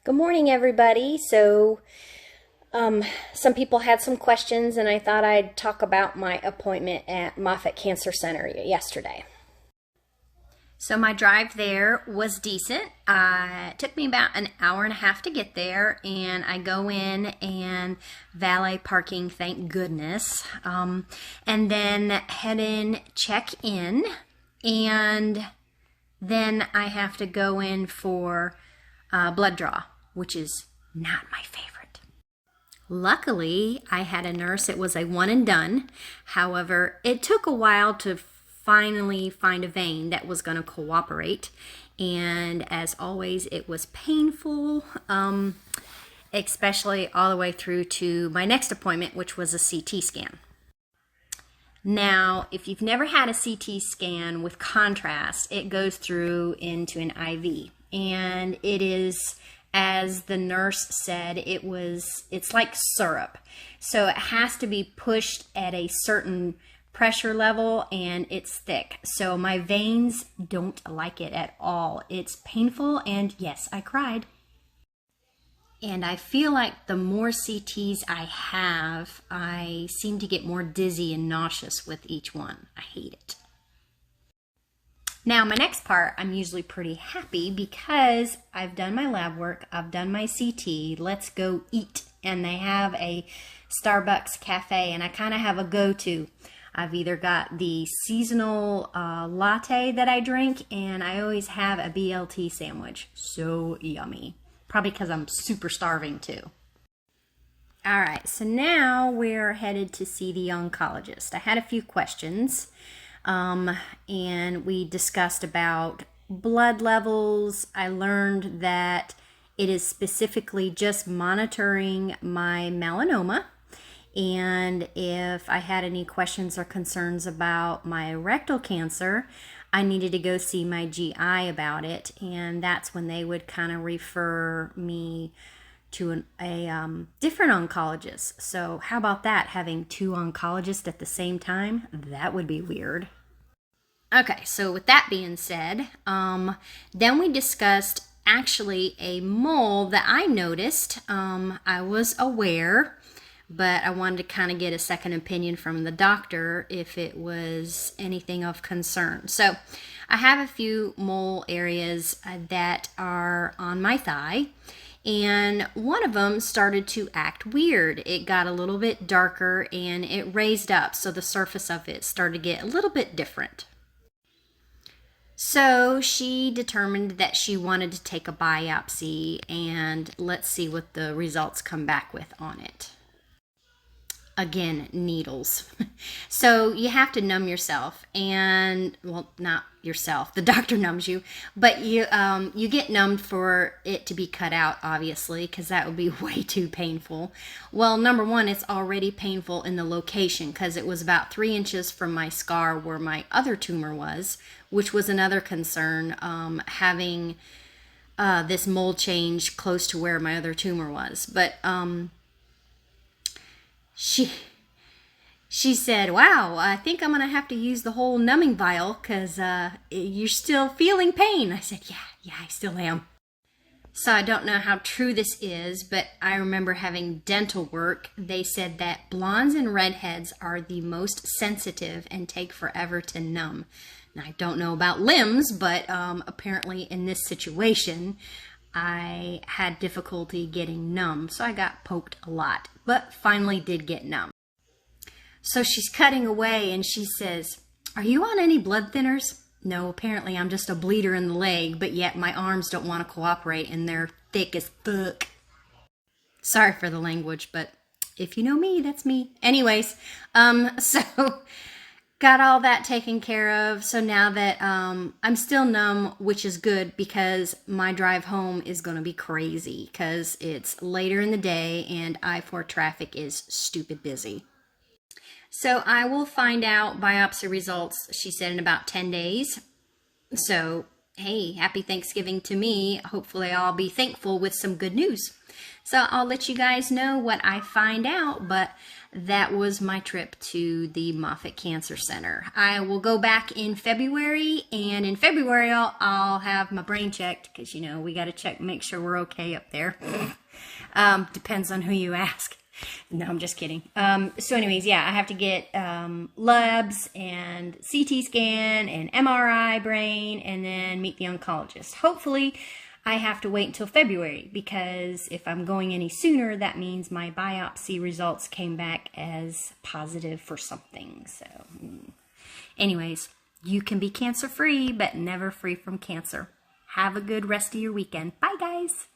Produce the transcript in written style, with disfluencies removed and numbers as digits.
Good morning, everybody. Some people had some questions, and I thought I'd talk about my appointment at Moffitt Cancer Center yesterday. So my drive there was decent. It took me about an hour and a half to get there, and I go in and valet parking, thank goodness, and then head in, check in, and then I have to go in for blood draw, which is not my favorite. Luckily, I had a nurse. It was a one and done. However, it took a while to finally find a vein that was going to cooperate. And as always, it was painful, especially all the way through to my next appointment, which was a CT scan. Now, if you've never had a CT scan with contrast, it goes through into an IV. And it is, as the nurse said, it's like syrup. So it has to be pushed at a certain pressure level, and it's thick. So my veins don't like it at all. It's painful, and yes, I cried. And I feel like the more CTs I have, I seem to get more dizzy and nauseous with each one. I hate it. Now, my next part, I'm usually pretty happy because I've done my lab work, I've done my CT, let's go eat. And they have a Starbucks cafe, and I kind of have a go-to. I've either got the seasonal latte that I drink, and I always have a BLT sandwich. So yummy. Probably because I'm super starving too. All right, so now we're headed to see the oncologist. I had a few questions. And we discussed about blood levels. I learned that it is specifically just monitoring my melanoma. And if I had any questions or concerns about my rectal cancer, I needed to go see my GI about it. And that's when they would kind of refer me to a different oncologist. So how about that, having two oncologists at the same time? That would be weird. Okay, so with that being said, then we discussed actually a mole that I noticed. I was aware, but I wanted to kind of get a second opinion from the doctor if it was anything of concern. So I have a few mole areas that are on my thigh, and one of them started to act weird. It got a little bit darker and it raised up, so the surface of it started to get a little bit different. So she determined that she wanted to take a biopsy, and let's see what the results come back with on it. Again, needles. So you have to numb yourself, and, well, not yourself, the doctor numbs you, but you get numbed for it to be cut out, obviously, because that would be way too painful. Well, number one, it's already painful in the location because it was about 3 inches from my scar where my other tumor was, which was another concern, having this mold change close to where my other tumor was. But she said, wow, I think I'm going to have to use the whole numbing vial because you're still feeling pain. I said, yeah, I still am. So I don't know how true this is, but I remember having dental work. They said that blondes and redheads are the most sensitive and take forever to numb. Now, I don't know about limbs, but apparently in this situation, I had difficulty getting numb. So I got poked a lot, but finally did get numb. So she's cutting away and she says, are you on any blood thinners? No, apparently I'm just a bleeder in the leg, but yet my arms don't want to cooperate and they're thick as fuck. Sorry for the language, but if you know me, that's me. Anyways, so got all that taken care of. So now that I'm still numb, which is good because my drive home is going to be crazy because it's later in the day and I-4 traffic is stupid busy. So I will find out biopsy results, she said, in about 10 days. So Hey, happy Thanksgiving to me. Hopefully I'll be thankful with some good news. So I'll let you guys know what I find out, but that was my trip to the Moffitt Cancer Center. I will go back in February, and in February I'll have my brain checked, because, you know, we got to check, make sure we're okay up there. Depends on who you ask. No, I'm just kidding. So anyways, yeah, I have to get labs and CT scan and MRI brain, and then meet the oncologist. Hopefully, I have to wait until February, because if I'm going any sooner, that means my biopsy results came back as positive for something. So anyways, you can be cancer-free, but never free from cancer. Have a good rest of your weekend. Bye, guys.